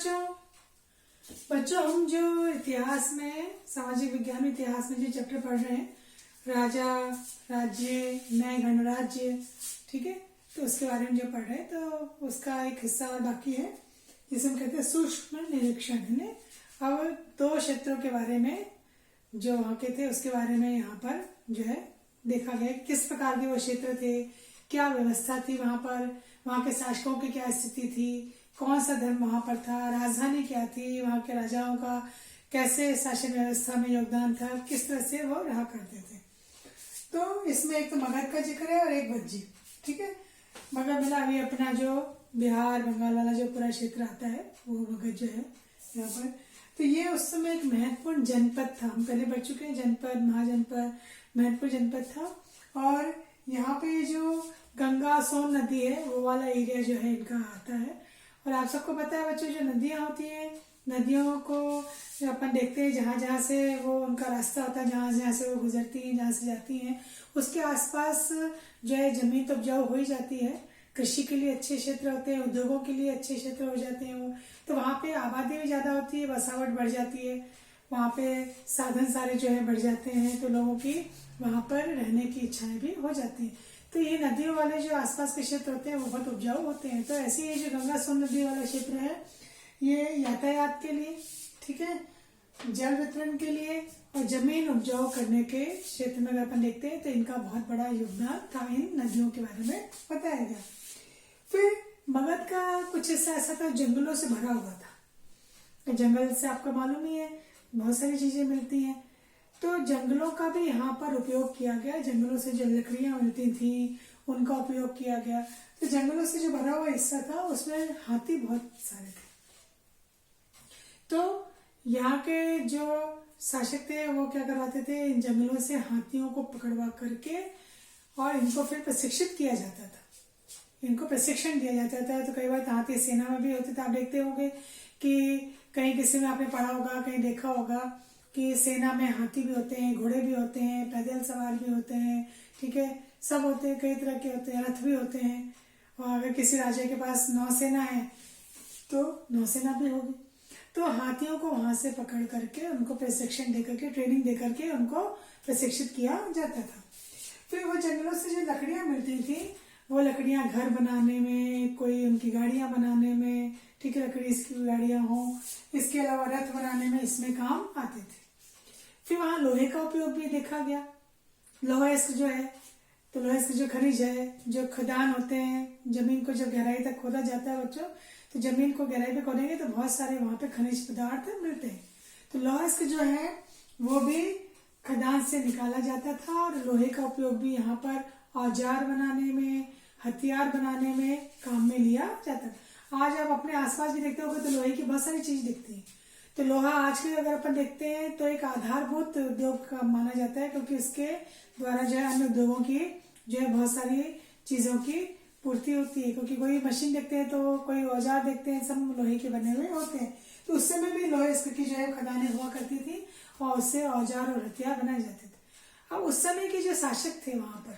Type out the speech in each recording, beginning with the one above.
बच्चों बच्चों हम जो इतिहास में, सामाजिक विज्ञान में इतिहास में जो चैप्टर पढ़ रहे हैं, राजा, राज्य, नए गणराज्य, ठीक है, तो उसके बारे में जो पढ़ रहे हैं, तो उसका एक हिस्सा और बाकी है जिसे हम कहते हैं सूक्ष्म निरीक्षण। है अब 2 क्षेत्रों के बारे में जो वहाँ के थे उसके बारे में यहाँ पर जो है देखा गया किस प्रकार के वो क्षेत्र थे, क्या व्यवस्था थी वहाँ पर, वहाँ के शासकों की क्या स्थिति थी, कौन सा धर्म वहाँ पर था, राजधानी क्या थी, वहाँ के राजाओं का कैसे शासन व्यवस्था में योगदान था, किस तरह से वो रहा करते थे। तो इसमें एक तो मगध का जिक्र है और एक भज्जी, ठीक है। मगध मतलब अभी अपना जो बिहार बंगाल वाला जो पूरा क्षेत्र आता है वो मगध जो है यहाँ पर। तो ये उस समय एक महत्वपूर्ण जनपद था, हम पहले बढ़ चुके हैं, जनपद, महाजनपद, महत्वपूर्ण जनपद था। और यहाँ पे जो गंगा सोन नदी है वो वाला एरिया जो है इनका आता है। और आप सबको पता है बच्चों, जो नदियाँ होती हैं, नदियों को अपन देखते हैं जहाँ जहाँ से वो उनका रास्ता होता है, जहाँ जहाँ से वो गुजरती हैं, जहाँ से जाती हैं, उसके आसपास जो है जमीन तो उपजाऊ हो ही जाती है, कृषि के लिए अच्छे क्षेत्र होते हैं, उद्योगों के लिए अच्छे क्षेत्र हो जाते हैं वो, तो वहाँ पे आबादी भी ज़्यादा होती है, बसावट बढ़ जाती है, वहाँ पे साधन सारे जो है बढ़ जाते हैं, तो लोगों की वहाँ पर रहने की इच्छाएं भी हो जाती हैं। तो ये नदियों वाले जो आसपास के क्षेत्र होते हैं वो बहुत उपजाऊ होते हैं। तो ऐसे ही जो गंगा सोन नदी वाला क्षेत्र है ये यातायात के लिए, ठीक है, जल वितरण के लिए और जमीन उपजाऊ करने के क्षेत्र में अगर अपन देखते हैं तो इनका बहुत बड़ा योगदान था। इन नदियों के बारे में बताया गया। फिर मगध का कुछ हिस्सा ऐसा था जंगलों से भरा हुआ था। जंगल से आपको मालूम ही है बहुत सारी चीजें मिलती हैं, तो जंगलों का भी यहाँ पर उपयोग किया गया। जंगलों से जो लकड़ियां मिलती थी उनका उपयोग किया गया। तो जंगलों से जो भरा हुआ हिस्सा था उसमें हाथी बहुत सारे थे। तो यहाँ के जो शासक थे वो क्या करवाते थे, इन जंगलों से हाथियों को पकड़वा करके और इनको फिर प्रशिक्षित किया जाता था, इनको प्रशिक्षण दिया जाता था। तो कई बार हाथी सेना में भी होते थे। आप देखते होंगे कि कहीं किसी में आपने पढ़ा होगा, कहीं देखा होगा कि सेना में हाथी भी होते हैं, घोड़े भी होते हैं, पैदल सवार भी होते हैं, ठीक है, सब होते हैं, कई तरह के होते हैं, रथ भी होते हैं। और अगर किसी राजा के पास नौसेना है तो नौसेना भी होगी। तो हाथियों को वहां से पकड़ करके उनको प्रशिक्षण दे करके, ट्रेनिंग दे करके उनको प्रशिक्षित किया जाता था। फिर वो जंगलों से जो लकड़ियां मिलती थी वो लकड़ियां घर बनाने में, कोई उनकी गाड़ियां बनाने में, ठीक है, लकड़ी की गाड़ियां हो, इसके अलावा रथ बनाने में इसमें काम आते थे। फिर वहां लोहे का उपयोग भी देखा गया। लोहा जो है, तो लोहे के जो खनिज है, जो खदान होते हैं, जमीन को जब गहराई तक खोदा जाता है बच्चों, तो जमीन को गहराई पे खोदेंगे तो बहुत सारे वहां पे खनिज पदार्थ मिलते हैं। तो लोहा जो है वो भी खदान से निकाला जाता था। और लोहे का उपयोग भी यहाँ पर औजार बनाने में, हथियार बनाने में काम में लिया जाता था। आज आप अपने आसपास भी देखते होंगे तो लोहे की बहुत सारी चीज दिखती है। तो लोहा आज के अगर अपन देखते हैं तो एक आधारभूत उद्योग का माना जाता है, क्योंकि इसके द्वारा जो है अन्य उद्योगों की जो है बहुत सारी चीजों की पूर्ति होती है। क्योंकि कोई मशीन देखते हैं तो कोई औजार देखते हैं, सब लोहे के बने हुए होते हैं। तो उस समय भी लोहे की जो है खदानें हुआ करती थी और उससे औजार और हथियार बनाए जाते थे। अब उस समय के जो शासक थे वहां पर,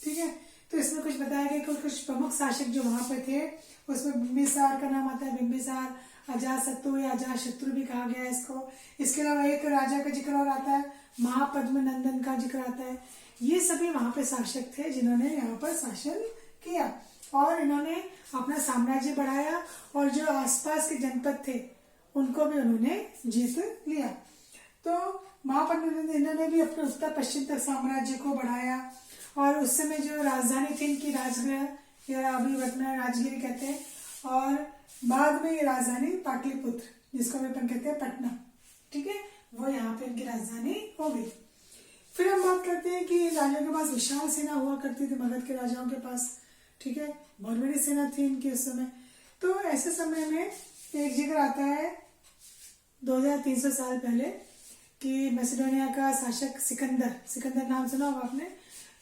ठीक है, तो इसमें कुछ बताया गया, कुछ प्रमुख शासक जो वहां पर थे उसमें बिंबिसार का नाम आता है। बिंबिसार, अजातशत्रु या अजातशत्रु भी कहा गया है इसको। इसके अलावा एक राजा का जिक्र और आता है, महापद्मनंदन का जिक्र आता है। ये सभी वहां पे शासक थे जिन्होंने यहाँ पर शासन किया और इन्होंने अपना साम्राज्य बढ़ाया और जो आसपास के जनपद थे उनको भी उन्होंने जीत लिया। तो महापद्मनंदन इन्होंने भी अपने उत्तर पश्चिम तक साम्राज्य को बढ़ाया। और उस समय जो राजधानी थी इनकी राजगृह या अभी वर्तमान राजगिरी कहते हैं, और बाद में ये राजधानी पाटलिपुत्र जिसको अपन कहते हैं पटना, ठीक है, वो यहाँ पे इनकी राजधानी हो गई। फिर हम बात करते हैं कि राजाओं के पास विशाल सेना हुआ करती थी, मगध के राजाओं के पास, ठीक है, बहुत बड़ी सेना थी इनकी उस समय। तो ऐसे समय में एक जिक्र आता है 2300 साल पहले कि मैसेडोनिया का शासक सिकंदर नाम सुना होगा आपने,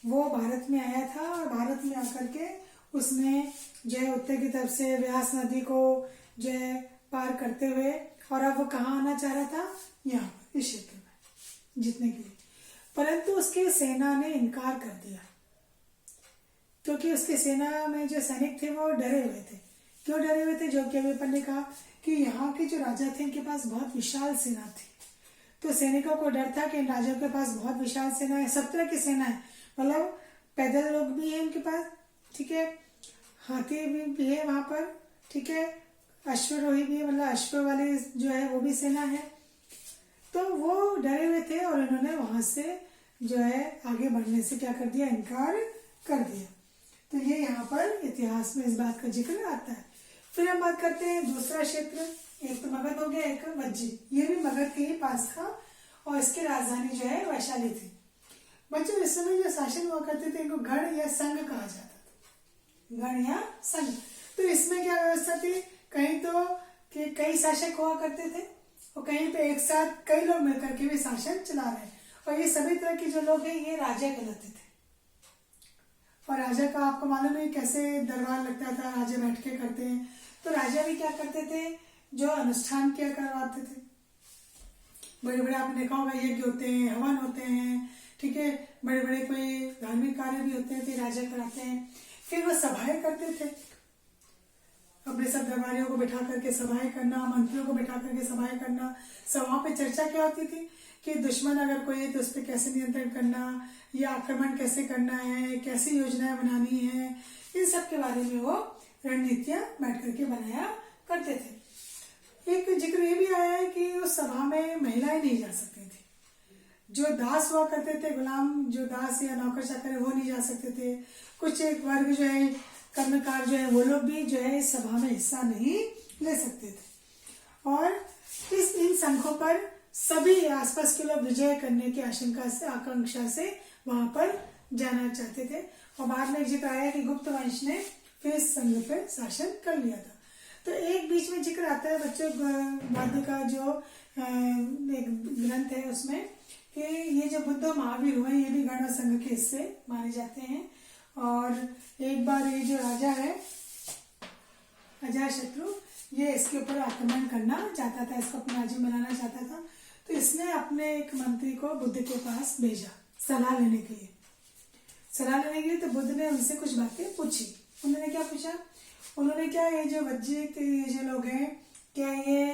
वो भारत में आया था। और भारत में आकर के उसने जो है उत्तर की तरफ से व्यास नदी को जो है पार करते हुए, और अब वो कहाँ आना चाह रहा था, यहाँ पर इस क्षेत्र में जीतने के लिए, परंतु उसके सेना ने इनकार कर दिया। क्योंकि उसके सेना में जो सैनिक थे वो डरे हुए थे क्यों डरे हुए थे? जो कि अभी अपन ने कहा कि यहाँ के जो राजा थे इनके पास बहुत विशाल सेना थी, तो सैनिकों को डर था कि इन राजाओं के पास बहुत विशाल सेना है, सब तरह की सेना है, मतलब पैदल लोग भी हैं इनके पास, ठीक है, हाथी भी है वहां पर, ठीक है, अश्वरोही भी है, मतलब अश्व वाले जो है वो भी सेना है। तो वो डरे हुए थे और इन्होंने वहां से जो है आगे बढ़ने से क्या कर दिया? इनकार कर दिया। तो ये यहाँ पर इतिहास में इस बात का जिक्र आता है। फिर हम बात करते हैं दूसरा क्षेत्र, एक तो मगध हो गया, एक वज्जी। ये भी मगध के ही पास था और इसकी राजधानी जो है वैशाली थी। बच्चों इस समय जो शासन हुआ करते थे इनको गण या संघ कहा जाता था, गण या संघ। तो इसमें क्या व्यवस्था थी? कहीं तो कि कई शासक हुआ करते थे और कहीं पे एक साथ कई लोग मिलकर के भी शासन चला रहे हैं, और ये सभी तरह के जो लोग हैं ये राजा कहलाते थे। और राजा का आपको मालूम है कैसे दरबार लगता था, राजा बैठ के करते हैं। तो राजा भी क्या करते थे? जो अनुष्ठान किया करवाते थे, बड़े बड़े आपने देखा होगा यज्ञ होते हैं, हवन होते हैं, ठीक है, बड़े बड़े कोई धार्मिक कार्य भी होते हैं तो राजा कराते हैं। फिर वो सभाएं करते थे, अपने सब दरबारियों को बिठा करके सभाएं करना, मंत्रियों को बिठा करके सभाएं करना। सभा पे चर्चा क्या होती थी कि दुश्मन अगर कोई है तो उस पर कैसे नियंत्रण करना, या आक्रमण कैसे करना है, कैसी योजनाएं बनानी है, इन सब के बारे में वो रणनीतियां बैठ करके बनाया करते थे। एक जिक्र ये भी आया है कि उस सभा में महिलाएं नहीं जा सकती थी। जो दास हुआ करते थे, गुलाम जो दास या नौकर चाकर है वो नहीं जा सकते थे। कुछ एक वर्ग जो है कर्मकार जो है वो लोग भी जो है इस सभा में हिस्सा नहीं ले सकते थे। और इन संघों पर सभी आसपास के लोग विजय करने की आकांक्षा से वहां पर जाना चाहते थे। और बाद में जिक्र आया कि गुप्त वंश ने फिर इस संघ पर शासन कर लिया था। तो एक बीच में जिक्र आता है बच्चों वाद्य का जो एक ग्रंथ है उसमें कि ये जो बुद्ध महावीर हुए ये भी गण संघ के हिस्से माने जाते हैं। और एक बार ये जो राजा है अजातशत्रु, ये इसके ऊपर आक्रमण करना चाहता था, इसको अपना राज्य बनाना चाहता था। तो इसने अपने एक मंत्री को बुद्ध के पास भेजा सलाह लेने के लिए। तो बुद्ध ने उनसे कुछ बातें पूछी। उन्होंने क्या पूछा? उन्होंने क्या ये जो वज्जी के ये जो लोग हैं क्या ये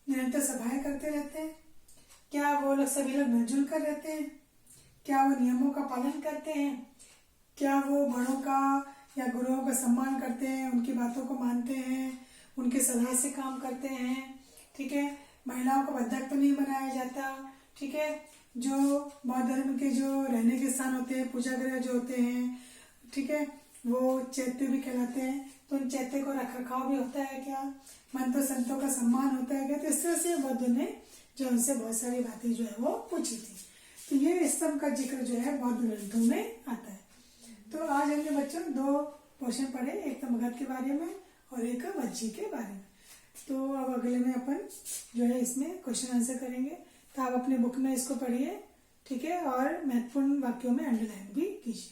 निरंतर सभाएं करते रहते हैं? क्या वो लोग सभी लोग मिलजुल कर रहते हैं? क्या वो नियमों का पालन करते हैं? क्या वो बड़ों का या गुरुओं का सम्मान करते हैं, उनकी बातों को मानते हैं, उनके सलाह से काम करते हैं, ठीक है, महिलाओं को बंधक तो नहीं बनाया जाता, ठीक है, जो बौद्ध धर्म के जो रहने के स्थान होते हैं, पूजा गृह जो होते हैं, ठीक है, वो चैत्य भी कहलाते हैं, तो उन चैत्य को रख रखाव भी होता है क्या, मंत्र संतों का सम्मान होता है क्या। तो इस तरह से बौद्ध ने जो उनसे बहुत सारी बातें जो है वो पूछी थी। तो ये इस सब का जिक्र जो है बौद्ध ग्रंथों में आता है। तो आज हमने बच्चों 2 पोर्शन पढ़े, एक तो मगध के बारे में और एक वज्जी के बारे में। तो अब अगले में अपन जो है इसमें क्वेश्चन आंसर करेंगे। तो आप अपने बुक में इसको पढ़िए, ठीक है, और महत्वपूर्ण वाक्यों में अंडरलाइन भी कीजिए।